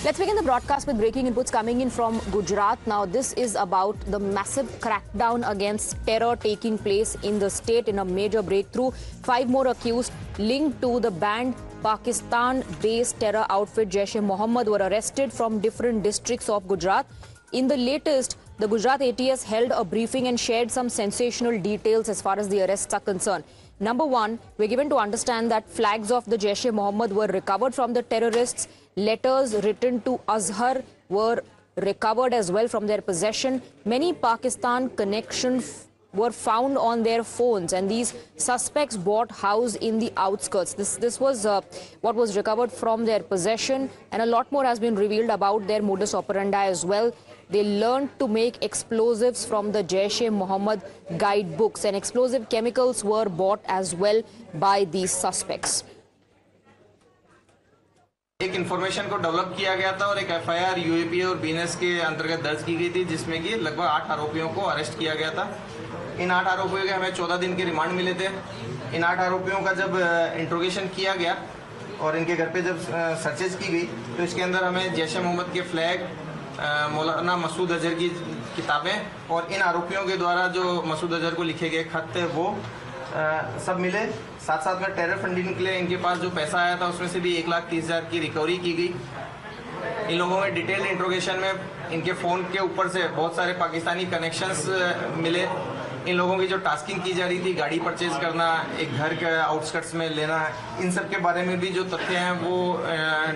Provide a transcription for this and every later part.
Let's begin the broadcast with breaking inputs coming in from Gujarat. Now, this is about the massive crackdown against terror taking place in the state in a major breakthrough. 5 more accused linked to the banned Pakistan-based terror outfit JeM were arrested from different districts of Gujarat. In the latest, the Gujarat ATS held a briefing and shared some sensational details as far as the arrests are concerned. Number one, we're given to understand that flags of the JeM were recovered from the terrorists. Letters written to Azhar were recovered as well from their possession. Many Pakistan connections were found on their phones, and these suspects bought house in the outskirts. This was what was recovered from their possession, and a lot more has been revealed about their modus operandi as well. They learned to make explosives from the JeM guidebooks, and explosive chemicals were bought as well by these suspects. एक information को develop किया गया था और एक FIR UAP और BNS के अंतर्गत दर्ज की गई थी, जिसमें कि लगभग 8 आरोपियों को अरेस्ट किया गया था। इन 8 आरोपियों के हमें 14 दिन के रिमांड मिले थे। इन 8 आरोपियों का जब इंट्रोगेशन किया गया और इनके घर पे जब सर्चेज की गई, तो इसके अंदर हमें JeM के फ्लैग, मौलाना मसूद अजहर की किताबें और इन आरोपियों के द्वारा जो मसूद अजहर को लिखे गए खत थे वो सब मिले। साथ साथ में टेरर फंडिंग के लिए इनके पास जो पैसा आया था उसमें से भी 1,30,000 की रिकवरी की गई। इन लोगों में डिटेल्ड इंट्रोगेशन में इनके फ़ोन के ऊपर से बहुत सारे पाकिस्तानी कनेक्शंस मिले। इन लोगों की जो टास्किंग की जा रही थी, गाड़ी परचेज करना, एक घर के आउटस्कर्ट्स में लेना, इन सब के बारे में भी जो तथ्य हैं वो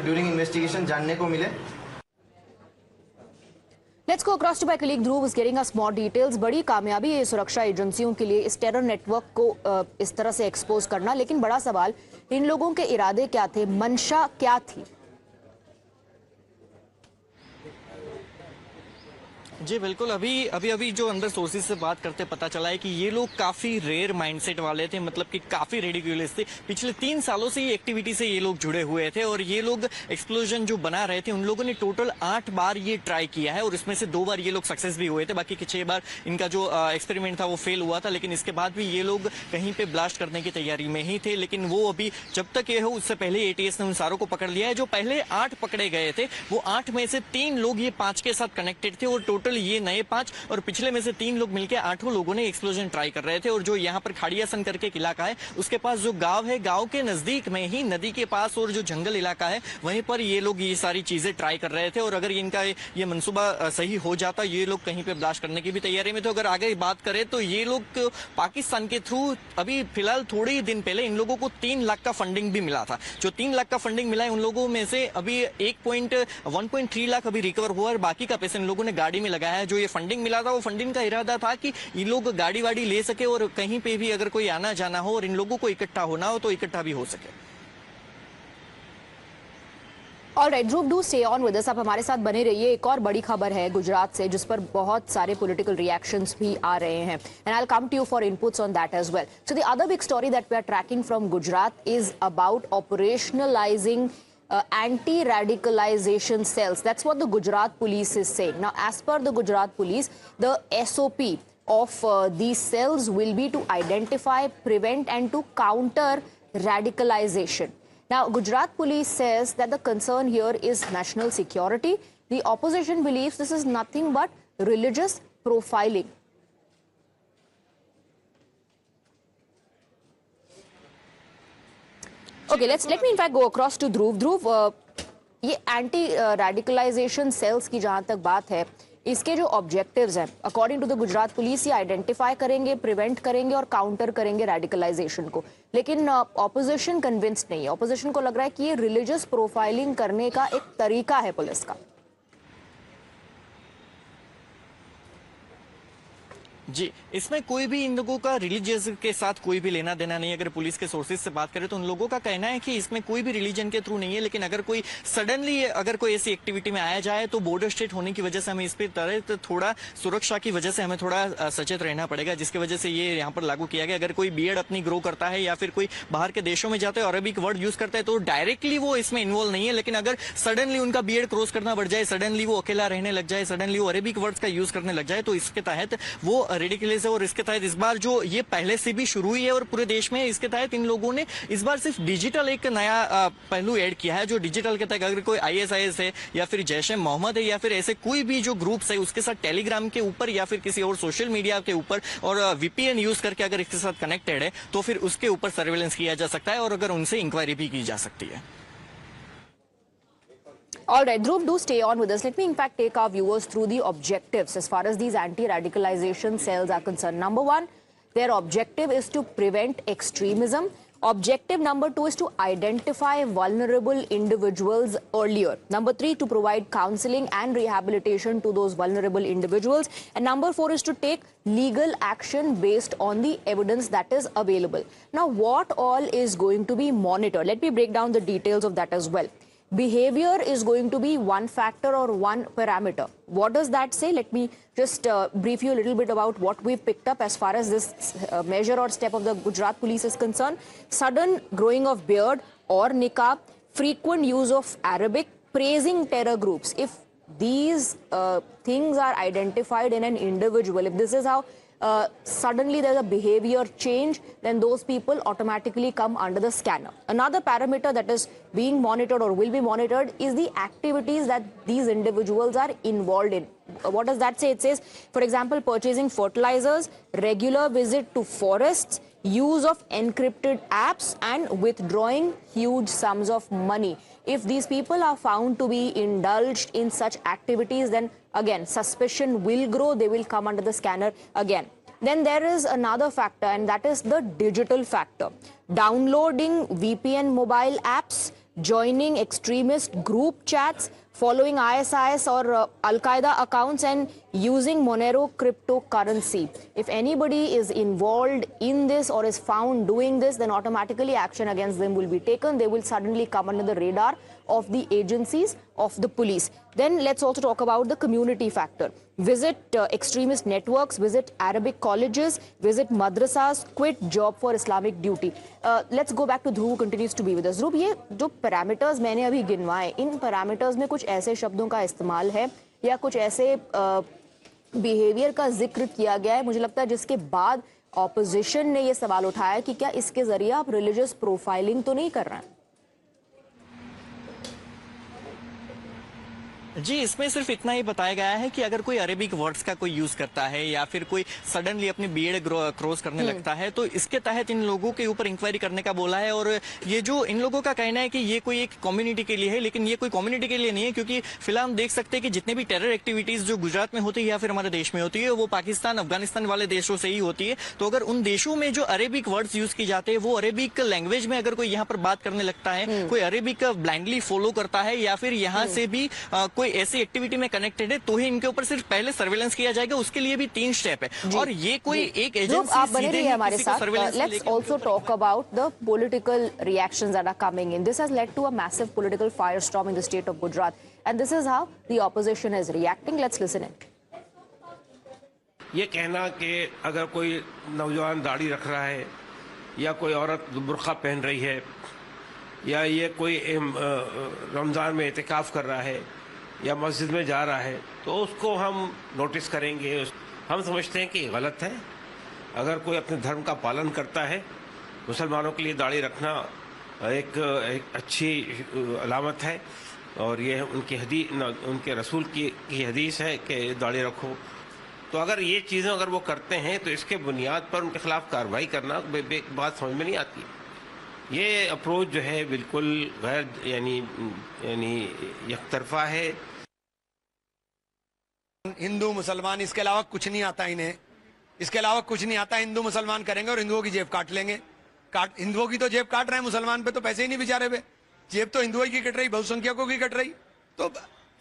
ड्यूरिंग इन्वेस्टिगेशन जानने को मिले। Let's go across to my colleague Dhruv, who's getting us more details. बड़ी कामयाबी है सुरक्षा एजेंसियों के लिए इस टेरर नेटवर्क को इस तरह से एक्सपोज करना, लेकिन बड़ा सवाल इन लोगों के इरादे क्या थे, मंशा क्या थी? जी बिल्कुल, अभी जो अंदर सोर्सेज से बात करते पता चला है कि ये लोग काफी रेयर माइंडसेट वाले थे, मतलब कि काफी रेडिकुलस थे। पिछले 3 सालों से ये एक्टिविटी से ये लोग जुड़े हुए थे और ये लोग एक्सप्लोजन जो बना रहे थे, उन लोगों ने टोटल 8 बार ये ट्राई किया है और इसमें से 2 बार ये लोग सक्सेस भी हुए थे। बाकी के 6 बार इनका जो एक्सपेरिमेंट था वो फेल हुआ था, लेकिन इसके बाद भी ये लोग कहीं पे ब्लास्ट करने की तैयारी में ही थे। लेकिन वो अभी जब तक ये हो उससे पहले एटीएस ने उन सारों को पकड़ लिया है। जो पहले 8 पकड़े गए थे वो 8 में से 3 लोग ये 5 के साथ कनेक्टेड थे और टोटल ये नए 5 और पिछले में से 3 लोग मिलकर 8 लोगों ने एक्सप्लोजन ट्राई कर रहे थे। और जो यहाँ पर खाड़ियासन करके एक इलाका है, उसके पास जो गांव है, गांव के नजदीक में ही नदी के पास और जो जंगल इलाका है वहीं पर ये लोग ये सारी चीजें ट्राई कर रहे थे। और अगर इनका ये मंसूबा सही हो जाता, ये लोग कहीं पे ब्लास्ट करने की भी तैयारी में थे। अगर आगे बात करें तो ये लोग पाकिस्तान के थ्रू अभी फिलहाल थोड़े ही दिन पहले इन लोगों को 3 लाख का फंडिंग भी मिला था। जो 3 लाख का फंडिंग मिला है उन लोगों में से अभी 1.3 लाख अभी रिकवर हुआ और बाकी का पैसा इन लोगों ने गाड़ी में लगाया है। जो ये फंडिंग मिला था वो फंडिंग का इरादा था कि ये लोग गाड़ी वाड़ी ले सके और कहीं पे भी अगर कोई आना जाना हो और इन लोगों को इकट्ठा होना हो तो इकट्ठा भी हो सके। All right, Dhruv, do stay on with us. आप हमारे साथ बने रहिए। एक और बड़ी खबर है गुजरात से जिस पर बहुत सारे पॉलिटिकल रिएक्शंस भी आ रहे हैं, and I'll come to you for inputs on that as well. So the other big story that we are tracking from Gujarat is about operationalizing anti-radicalization cells. That's what the Gujarat police is saying. Now, as per the Gujarat police, the SOP of these cells will be to identify, prevent and to counter radicalization. Now, Gujarat police says that the concern here is national security. The opposition believes this is nothing but religious profiling. Okay, let me in fact go across to Dhruv. Dhruv, ये anti radicalisation cells की जहां तक बात है, इसके जो objectives हैं according to the Gujarat police, ये आइडेंटिफाई करेंगे, प्रिवेंट करेंगे और काउंटर करेंगे रेडिकलाइजेशन को। लेकिन ऑपोजिशन कन्विंस्ड नहीं है। ऑपोजिशन को लग रहा है कि ये रिलीजियस प्रोफाइलिंग करने का एक तरीका है पुलिस का। जी, इसमें कोई भी इन लोगों का रिलीजियस के साथ कोई भी लेना देना नहीं है। अगर पुलिस के सोर्सेज से बात करें तो उन लोगों का कहना है कि इसमें कोई भी रिलीजन के थ्रू नहीं है, लेकिन अगर कोई सडनली अगर कोई ऐसी एक्टिविटी में आया जाए तो बॉर्डर स्टेट होने की वजह से हमें इस पर थोड़ा सुरक्षा की वजह से हमें थोड़ा सचेत रहना पड़ेगा, जिसकी वजह से ये यहाँ पर लागू किया गया। अगर कोई बीएड अपनी ग्रो करता है या फिर कोई बाहर के देशों में जाता है और अरबिक वर्ड यूज करता है तो डायरेक्टली वो इसमें इन्वॉल्व नहीं है। लेकिन अगर सडनली उनका बीएड क्रॉस करना बढ़ जाए, सडनली वो अकेला रहने लग जाए, सडनली वो अरेबिक वर्ड्स का यूज करने लग जाए तो इसके तहत वो रेडिकुलस है और इसके तहत इस बार जो ये पहले से भी शुरू हुई है और पूरे देश में इसके तहत इन लोगों ने इस बार सिर्फ डिजिटल एक नया पहलू ऐड किया है, जो डिजिटल के तहत अगर कोई ISIS है या फिर जैश-ए मोहम्मद है या फिर ऐसे कोई भी जो ग्रुप्स है उसके साथ टेलीग्राम के ऊपर या फिर किसी और सोशल मीडिया के ऊपर और VPN यूज करके अगर इसके साथ कनेक्टेड है तो फिर उसके ऊपर सर्वेलेंस किया जा सकता है और अगर उनसे इंक्वायरी भी की जा सकती है। All right, Dhruv, do stay on with us. Let me, in fact, take our viewers through the objectives as far as these anti-radicalization cells are concerned. Number one, their objective is to prevent extremism. Objective number two is to identify vulnerable individuals earlier. Number three, to provide counseling and rehabilitation to those vulnerable individuals. And number four is to take legal action based on the evidence that is available. Now, what all is going to be monitored? Let me break down the details of that as well. Behavior is going to be one factor or one parameter. What does that say? Let me just brief you a little bit about what we've picked up as far as this measure or step of the Gujarat police is concerned. Sudden growing of beard or niqab, frequent use of Arabic, praising terror groups. If these things are identified in an individual, if this is how suddenly there's a behavior change, then those people automatically come under the scanner. Another parameter that is being monitored or will be monitored is the activities that these individuals are involved in. What does that say? It says, for example, purchasing fertilizers, regular visit to forests, use of encrypted apps, and withdrawing huge sums of money. If these people are found to be indulged in such activities, then again, suspicion will grow. They will come under the scanner again. Then there is another factor, and that is the digital factor. Downloading VPN mobile apps, joining extremist group chats, following ISIS or Al-Qaeda accounts, and using Monero cryptocurrency. If anybody is involved in this or is found doing this, then automatically action against them will be taken. They will suddenly come under the radar of the agencies of the police. Then let's also talk about the community factor. Visit extremist networks, visit Arabic colleges, visit madrasas, quit job for Islamic duty. Let's go back to Dhruv, who continues to be with us. Dhruv, ये जो parameters मैंने अभी गिनवाए, इन parameters में कुछ ऐसे शब्दों का इस्तेमाल है या कुछ ऐसे बिहेवियर का जिक्र किया गया है, मुझे लगता है जिसके बाद ऑपोजिशन ने ये सवाल उठाया कि क्या इसके जरिए आप रिलीजियस प्रोफाइलिंग तो नहीं कर रहे हैं? जी, इसमें सिर्फ इतना ही बताया गया है कि अगर कोई अरेबिक वर्ड्स का कोई यूज करता है या फिर कोई सडनली अपनी बीएड क्रॉस करने लगता है तो इसके तहत इन लोगों के ऊपर इंक्वायरी करने का बोला है। और ये जो इन लोगों का कहना है कि ये कोई एक कम्युनिटी के लिए है, लेकिन ये कोई कम्युनिटी के लिए नहीं है, क्योंकि फिलहाल हम देख सकते हैं कि जितने भी टेरर एक्टिविटीज जो गुजरात में होती है या फिर हमारे देश में होती है वो पाकिस्तान, अफगानिस्तान वाले देशों से ही होती है। तो अगर उन देशों में जो अरेबिक वर्ड्स यूज की जाते हैं वो अरेबिक लैंग्वेज में अगर कोई यहाँ पर बात करने लगता है, कोई अरेबिक ब्लाइंडली फॉलो करता है या फिर यहाँ से भी कोई ऐसी एक्टिविटी में कनेक्टेड है, तो ही इनके ऊपर सिर्फ पहले सर्वेलेंस किया जाएगा। उसके लिए भी 3 स्टेप है और ये कोई एक एजेंसी आप बने रहिए हमारे साथ। Let's also talk about the political reactions that are coming in. This has led to a massive political firestorm in the state of Gujarat and this is how the opposition is reacting. Let's listen in. ये कहना कि अगर कोई नौजवान दाढ़ी रख रहा है या कोई औरत बुर्का पहन रही है या ये कोई रमज़ान में इतिकाफ कर रहा है या मस्जिद में जा रहा है तो उसको हम नोटिस करेंगे। हम समझते हैं कि गलत है। अगर कोई अपने धर्म का पालन करता है, मुसलमानों के लिए दाढ़ी रखना एक अच्छी अलामत है और ये उनके रसूल की हदीस है कि दाढ़ी रखो। तो अगर ये चीज़ें अगर वो करते हैं तो इसके बुनियाद पर उनके खिलाफ कार्रवाई करना बात समझ में नहीं आती। ये अप्रोच जो है बिल्कुल गैर यानी यकतरफा है। हिंदू मुसलमान इसके अलावा कुछ नहीं आता इन्हें, इसके अलावा कुछ नहीं आता। हिंदू मुसलमान करेंगे और हिंदुओं की जेब काट लेंगे। हिंदुओं की तो जेब काट रहे हैं, मुसलमान पे तो पैसे ही नहीं बेचारे पे। जेब तो हिंदुओं की कट रही, बहुसंख्यकों की कट रही, तो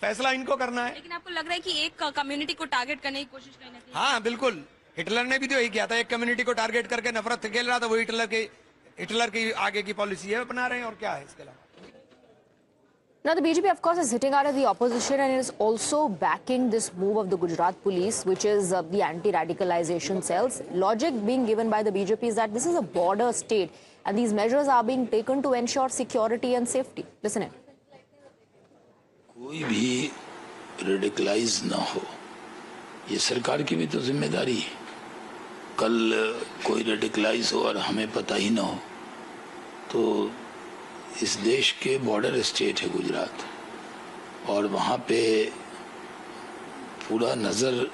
फैसला इनको करना है। लेकिन आपको लग रहा है कि एक कम्युनिटी को टारगेट करने की कोशिश कहीं ना कहीं? हाँ बिल्कुल, हिटलर ने भी तो यही किया था, एक कम्युनिटी को टारगेट करके नफरत खेल रहा था। वो हिटलर की आगे की पॉलिसी है अपना रहे हैं और क्या है इसके अलावा। Now the BJP of course is hitting out at the opposition and is also backing this move of the Gujarat police, which is the anti-radicalization cells. Logic being given by the BJP is that this is a border state and these measures are being taken to ensure security and safety. Listen in. कोई भी radicalise ना हो, ये सरकार की भी तो जिम्मेदारी है। कल कोई रेडिकलाइज हो और हमें पता ही ना हो, तो इस देश के बॉर्डर स्टेट है गुजरात, और वहाँ पे पूरा नज़र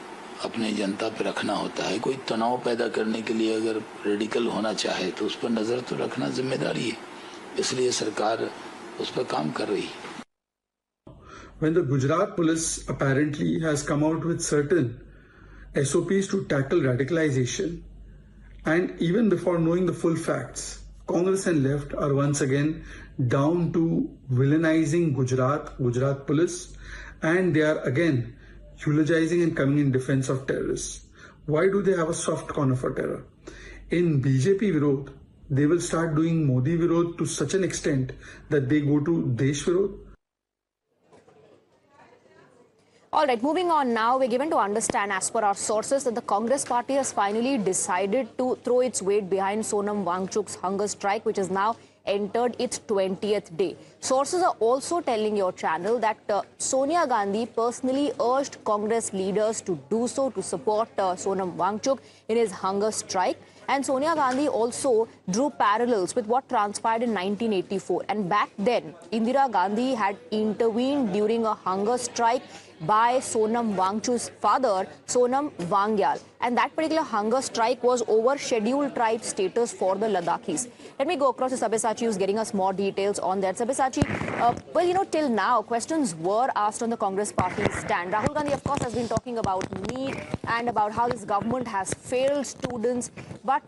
अपने जनता पे रखना होता है। कोई तनाव पैदा करने के लिए अगर रेडिकल होना चाहे तो उस पर नज़र तो रखना जिम्मेदारी है, इसलिए सरकार उस पर काम कर रही है। When the Gujarat police apparently has come out with certain SOPs to tackle radicalization, and even before knowing the full facts, Congress and left are once again down to villainizing Gujarat police, and they are again eulogizing and coming in defense of terrorists. Why do they have a soft corner for terror? In BJP Virod, they will start doing Modi Virod to such an extent that they go to Desh Virod. All right, moving on now, we're given to understand, as per our sources, that the Congress party has finally decided to throw its weight behind Sonam Wangchuk's hunger strike, which has now entered its 20th day. Sources are also telling your channel that Sonia Gandhi personally urged Congress leaders to do so, to support Sonam Wangchuk in his hunger strike. And Sonia Gandhi also drew parallels with what transpired in 1984. And back then, Indira Gandhi had intervened during a hunger strike by Sonam Wangchuk's father, Sonam Wangchuk. And that particular hunger strike was over scheduled tribe status for the Ladakhis. Let me go across to Sabyasachi, who's getting us more details on that. Sabyasachi, well, you know, till now, questions were asked on the Congress party's stand. Rahul Gandhi, of course, has been talking about NEET and about how this government has failed students. But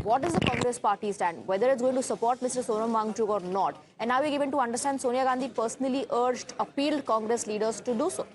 what is the Congress party stand? Whether it's going to support Mr. Sonam Wangchuk or not. And now we're given to understand Sonia Gandhi personally appealed Congress leaders to do so.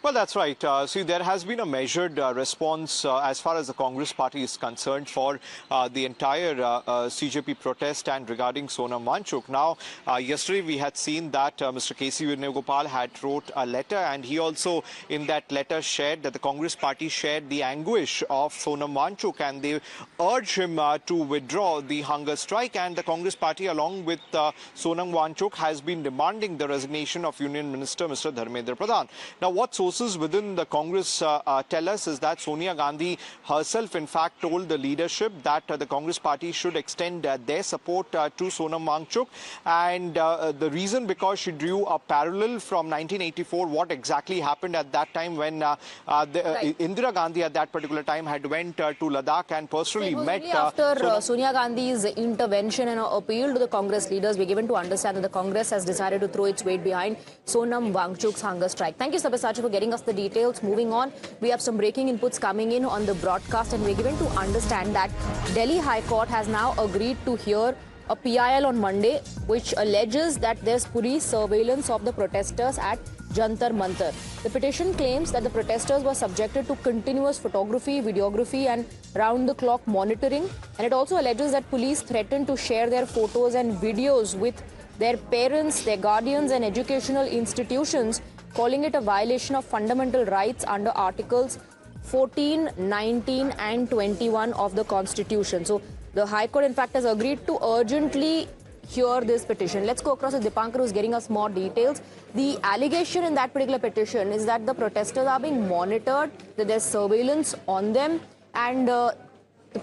Well, that's right. See, there has been a measured response as far as the Congress party is concerned for the entire CJP protest and regarding Sonam Wangchuk. Now, yesterday we had seen that Mr. K.C. Venugopal had wrote a letter, and he also in that letter shared that the Congress party shared the anguish of Sonam Wangchuk, and they urged him to withdraw the hunger strike. And the Congress party, along with Sonam Wangchuk, has been demanding the resignation of Union Minister Mr. Dharmendra Pradhan. Now, what sources within the Congress tell us is that Sonia Gandhi herself, in fact, told the leadership that the Congress party should extend their support to Sonam Wangchuk. And the reason, because she drew a parallel from 1984, what exactly happened at that time when Indira Gandhi at that particular time had went to Ladakh and personally met. After Sonia Gandhi's intervention and appeal to the Congress leaders, we're given to understand that the Congress has decided to throw its weight behind Sonam Wangchuk's hunger strike. Thank you, Sabyasachi, for getting us the details. Moving on, we have some breaking inputs coming in on the broadcast, and we're given to understand that Delhi High Court has now agreed to hear a PIL on Monday, which alleges that there's police surveillance of the protesters at Jantar Mantar. The petition claims that the protesters were subjected to continuous photography, videography and round-the-clock monitoring. And it also alleges that police threatened to share their photos and videos with their parents, their guardians and educational institutions, calling it a violation of fundamental rights under Articles 14, 19 and 21 of the Constitution. So the High Court, in fact, has agreed to urgently hear this petition. Let's go across to Dipankar, who's getting us more details. The allegation in that particular petition is that the protesters are being monitored, that there's surveillance on them, and the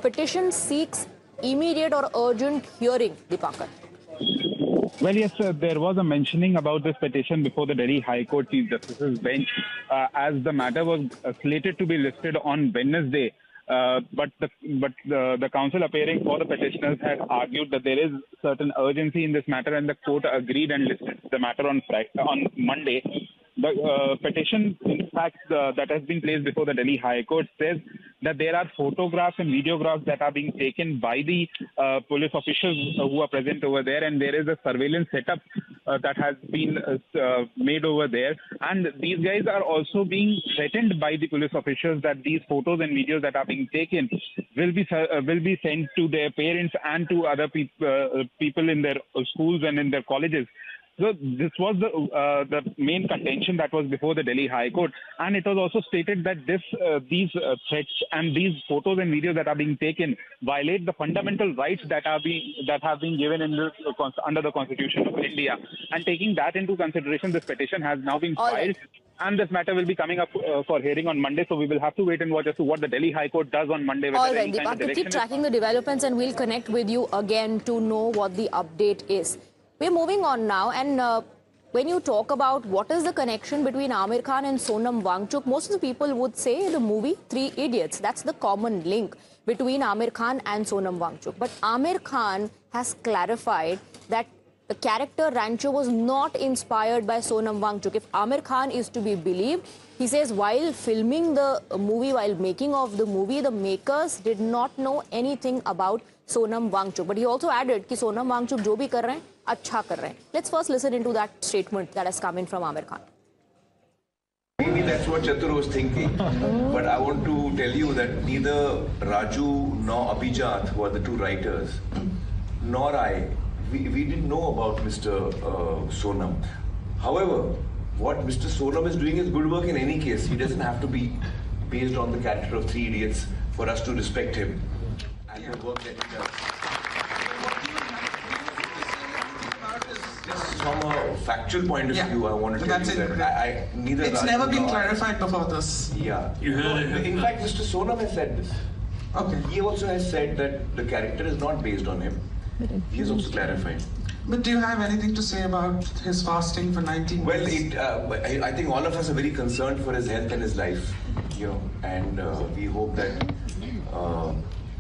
petition seeks immediate or urgent hearing. Dipankar. Well, yes, there was a mentioning about this petition before the Delhi High Court Chief Justice's bench, as the matter was slated to be listed on Wednesday. But the counsel appearing for the petitioners had argued that there is certain urgency in this matter, and the court agreed and listed the matter on Monday. The petition, in fact, that has been placed before the Delhi High Court says that there are photographs and videographs that are being taken by the police officials who are present over there, and there is a surveillance setup that has been made over there. And these guys are also being threatened by the police officials that these photos and videos that are being taken will be sent to their parents and to other people in their schools and in their colleges. So this was the main contention that was before the Delhi High Court, and it was also stated that these threats and these photos and videos that are being taken violate the fundamental rights that have been given under the Constitution of India. And taking that into consideration, this petition has now been filed. and this matter will be coming up for hearing on Monday. So we will have to wait and watch as to what the Delhi High Court does on Monday. All right, Deepak, keep tracking the developments and we'll connect with you again to know what the update is. We're moving on now, and when you talk about what is the connection between Aamir Khan and Sonam Wangchuk, most of the people would say the movie Three Idiots. That's the common link between Aamir Khan and Sonam Wangchuk. But Aamir Khan has clarified that the character Rancho was not inspired by Sonam Wangchuk. If Aamir Khan is to be believed, he says while filming the movie, while making of the movie, the makers did not know anything about Sonam Wangchuk. But he also added that Sonam Wangchuk jo bhi kar rahe hain, अच्छा कर रहे हैं. Let's first listen into that statement that has come in from Aamir Khan. Maybe that's what Chatur was thinking. But I want to tell you that neither Raju nor Abhijat, who are the two writers, nor I, we didn't know about Mr. Sonam. However, what Mr. Sonam is doing is good work in any case. He doesn't have to be based on the character of Three Idiots for us to respect him and the work that he does. From a factual point of view, I wanted to tell you that neither it's Raju never been clarified before this. Yeah. You heard it. In fact, Mr. Sonam has said this. Okay. He also has said that the character is not based on him. He has also clarified. But do you have anything to say about his fasting for 19 days? Well, I think all of us are very concerned for his health and his life, you know, and we hope that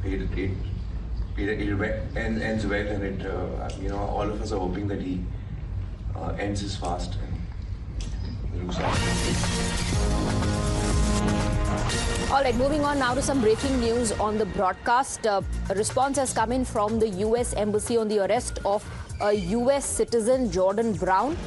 it ends well, and you know, all of us are hoping that he ends his fast and looks after. All right, moving on now to some breaking news on the broadcast. A response has come in from the US Embassy on the arrest of a US citizen, Jordan Brown.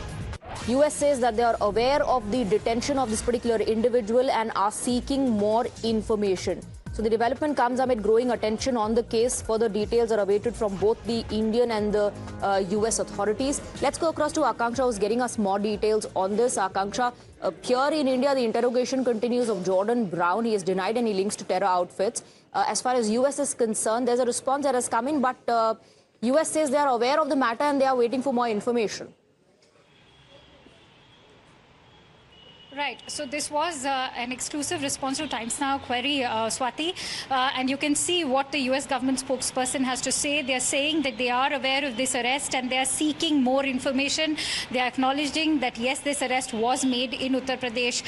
US says that they are aware of the detention of this particular individual and are seeking more information. So the development comes amid growing attention on the case. Further details are awaited from both the Indian and the US authorities. Let's go across to Akanksha, who's getting us more details on this. Akanksha, here in India, the interrogation continues of Jordan Brown. He has denied any links to terror outfits. As far as US is concerned, there's a response that has come in, but US says they are aware of the matter and they are waiting for more information. Right. So this was an exclusive response to Times Now query, Swati. And you can see what the US government spokesperson has to say. They are saying that they are aware of this arrest and they are seeking more information. They are acknowledging that, yes, this arrest was made in Uttar Pradesh.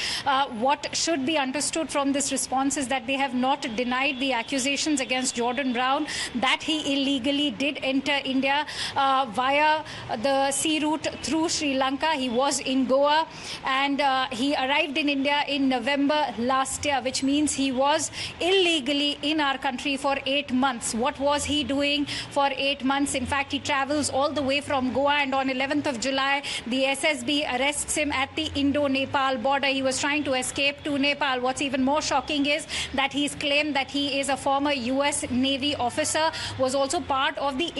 What should be understood from this response is that they have not denied the accusations against Jordan Brown that he illegally did enter India via the sea route through Sri Lanka. He was in Goa and he arrived in India in November last year, which means he was illegally in our country for 8 months. What was he doing for 8 months? In fact, he travels all the way from Goa, and on 11th of July, the SSB arrests him at the Indo-Nepal border. He was trying to escape to Nepal. What's even more shocking is that he's claimed that he is a former US Navy officer, was also part of the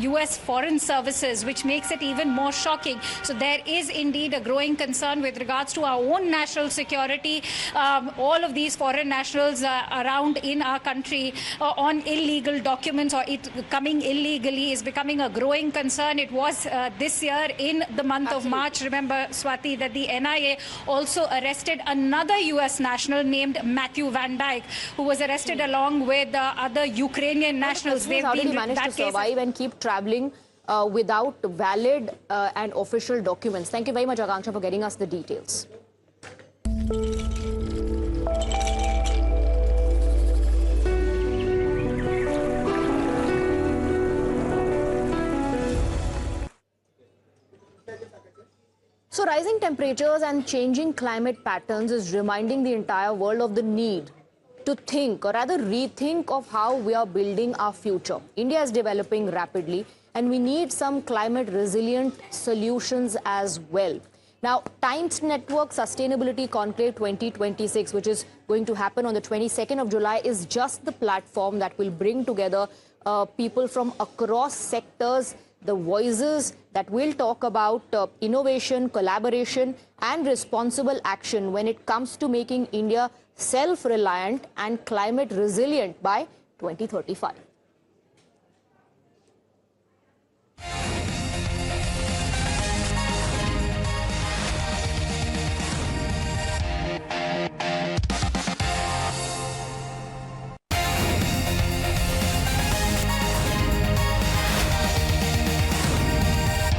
US Foreign Services, which makes it even more shocking. So there is indeed a growing concern with regards to our own national security. All of these foreign nationals around in our country on illegal documents or it coming illegally is becoming a growing concern. It was this year in the month of March, remember, Swati, that the NIA also arrested another US national named Matthew Van Dyke, who was arrested along with other Ukrainian nationals. They've already managed to survive and keep traveling without valid and official documents. Thank you very much, Akanksha, for getting us the details. So rising temperatures and changing climate patterns is reminding the entire world of the need to think, or rather rethink, of how we are building our future. India is developing rapidly, and we need some climate resilient solutions as well. Now, Times Network Sustainability Conclave 2026, which is going to happen on the 22nd of July, is just the platform that will bring together people from across sectors, the voices that will talk about innovation, collaboration, and responsible action when it comes to making India self-reliant and climate resilient by 2035.